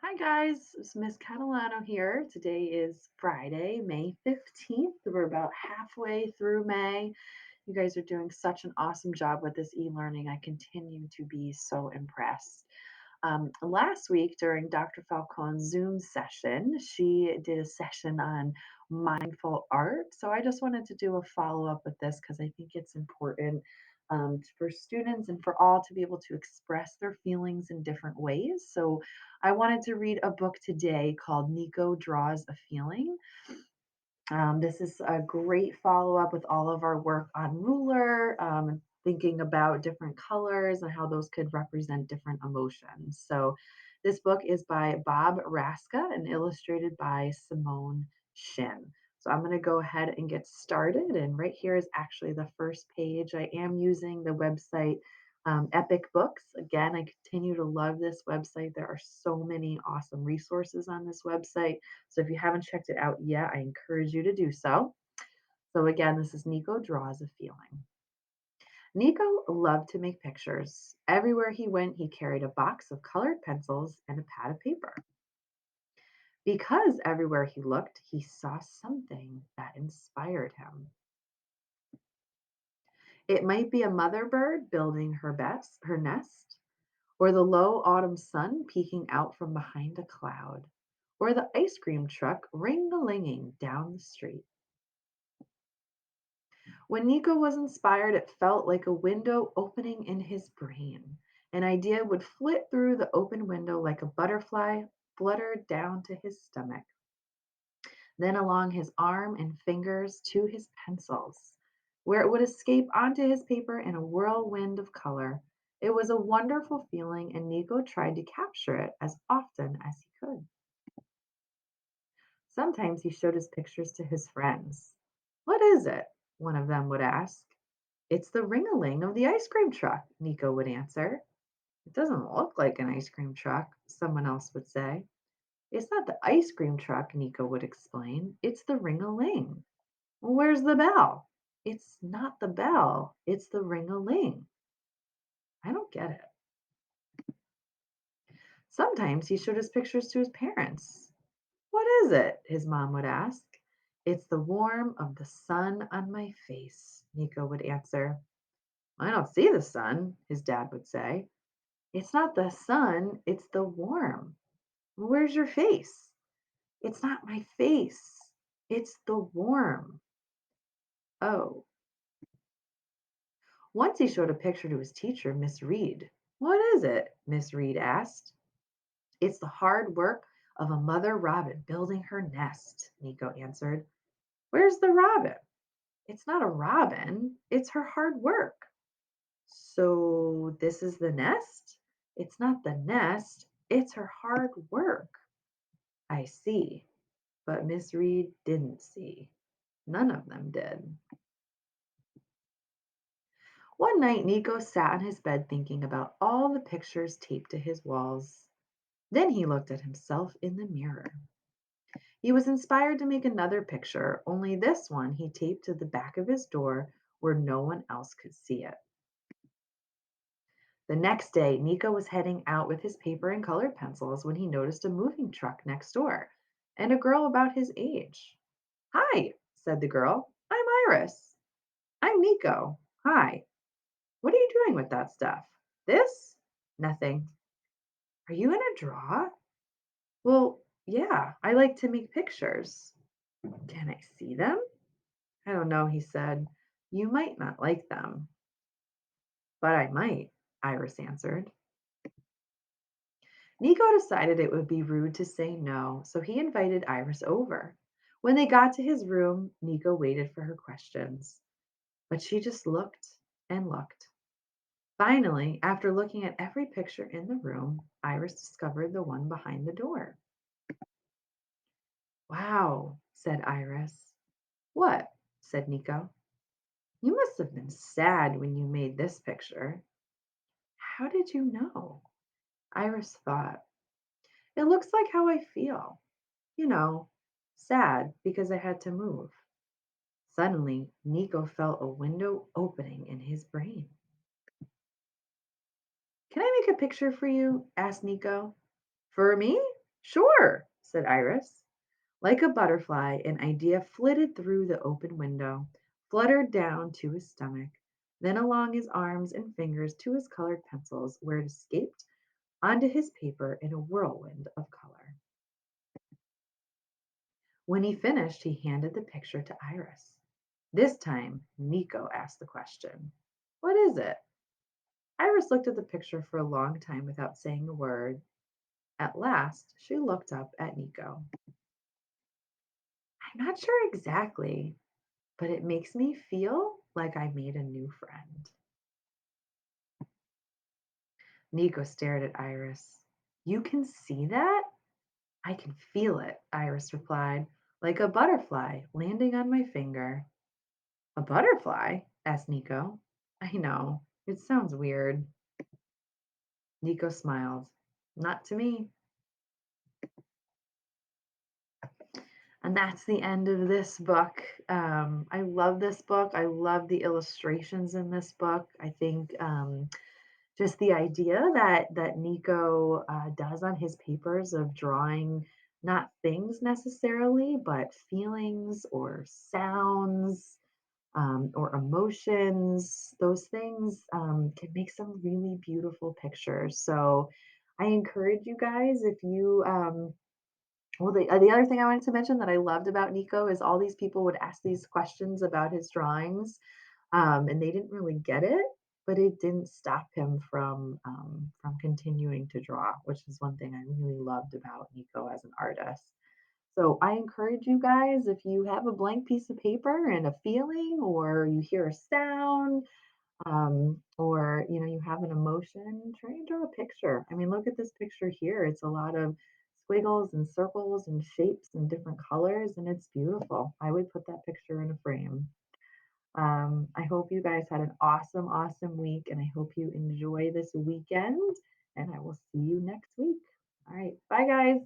Hi guys, it's Miss Catalano here. Today is Friday, May 15th. We're about halfway through May. You guys are doing such an awesome job with this e-learning. I continue to be so impressed. Last week during Dr. Falcone's Zoom session, she did a session on mindful art. So I just wanted to do a follow up with this because I think it's important for students and for all to be able to express their feelings in different ways. So I wanted to read a book today called Niko Draws a Feeling. This is a great follow up with all of our work on ruler, thinking about different colors and how those could represent different emotions. So, this book is by Bob Raczka and illustrated by Simone Shin. So, I'm going to go ahead and get started. And right here is actually the first page. I am using the website Epic Books. Again, I continue to love this website. There are so many awesome resources on this website. So if you haven't checked it out yet, I encourage you to do so. So again, this is Niko Draws a Feeling. Niko loved to make pictures. Everywhere he went, he carried a box of colored pencils and a pad of paper. Because everywhere he looked, he saw something that inspired him. It might be a mother bird building her nest, or the low autumn sun peeking out from behind a cloud, or the ice cream truck ring-a-linging down the street. When Nico was inspired, it felt like a window opening in his brain. An idea would flit through the open window like a butterfly fluttered down to his stomach, then along his arm and fingers to his pencils, where it would escape onto his paper in a whirlwind of color. It was a wonderful feeling, and Nico tried to capture it as often as he could. Sometimes he showed his pictures to his friends. "What is it?" one of them would ask. "It's the ring-a-ling of the ice cream truck," Nico would answer. "It doesn't look like an ice cream truck," someone else would say. "It's not the ice cream truck," Nico would explain. "It's the ring-a-ling." "Well, where's the bell?" "It's not the bell, it's the ring-a-ling." I don't get it. Sometimes he showed his pictures to his parents. "What is it?" his mom would ask. "It's the warmth of the sun on my face," Nico would answer. "I don't see the sun," his dad would say. "It's not the sun, it's the warmth." "Where's your face?" "It's not my face, it's the warmth." Oh. Once he showed a picture to his teacher, Miss Reed. "What is it?" Miss Reed asked. "It's the hard work of a mother robin building her nest," Nico answered. "Where's the robin?" "It's not a robin, it's her hard work." "So this is the nest?" "It's not the nest, it's her hard work." "I see." But Miss Reed didn't see. None of them did. One night, Nico sat on his bed thinking about all the pictures taped to his walls. Then he looked at himself in the mirror. He was inspired to make another picture, only this one he taped to the back of his door where no one else could see it. The next day, Nico was heading out with his paper and colored pencils when he noticed a moving truck next door and a girl about his age. "Hi," said the girl. "I'm Iris." "I'm Nico. Hi. What are you doing with that stuff?" "This?" "Nothing." "Are you gonna draw?" "Well, yeah, I like to make pictures." "Can I see them?" "I don't know," he said. "You might not like them." "But I might," Iris answered. Nico decided it would be rude to say no, so he invited Iris over. When they got to his room, Nico waited for her questions, but she just looked and looked. Finally, after looking at every picture in the room, Iris discovered the one behind the door. "Wow," said Iris. "What?" said Nico. "You must have been sad when you made this picture." "How did you know?" Iris thought. "It looks like how I feel. You know, sad because I had to move." Suddenly, Nico felt a window opening in his brain. "Can I make a picture for you?" asked Nico. "For me?" Sure, said Iris. Like a butterfly, an idea flitted through the open window, fluttered down to his stomach, then along his arms and fingers to his colored pencils, where it escaped onto his paper in a whirlwind of color. When he finished, he handed the picture to Iris. This time, Nico asked the question, "What is it?" Iris looked at the picture for a long time without saying a word. At last, she looked up at Nico. "I'm not sure exactly, but it makes me feel like I made a new friend." Nico stared at Iris. "You can see that?" "I can feel it," Iris replied, "like a butterfly landing on my finger." "A butterfly?" asked Nico. "I know, it sounds weird." Nico smiled. "Not to me." And that's the end of this book. I love this book. I love the illustrations in this book. I think just the idea that Nico does on his papers of drawing not things necessarily, but feelings or sounds or emotions, those things can make some really beautiful pictures. So I encourage you guys if you well, the other thing I wanted to mention that I loved about Nico is all these people would ask these questions about his drawings, and they didn't really get it, but it didn't stop him from continuing to draw, which is one thing I really loved about Nico as an artist. So I encourage you guys, if you have a blank piece of paper and a feeling, or you hear a sound, or you have an emotion, try and draw a picture. I mean, look at this picture here. It's a lot of squiggles and circles and shapes and different colors, and it's beautiful. I would put that picture in a frame. I hope you guys had an awesome, awesome week, and I hope you enjoy this weekend. And I will see you next week. All right, bye, guys.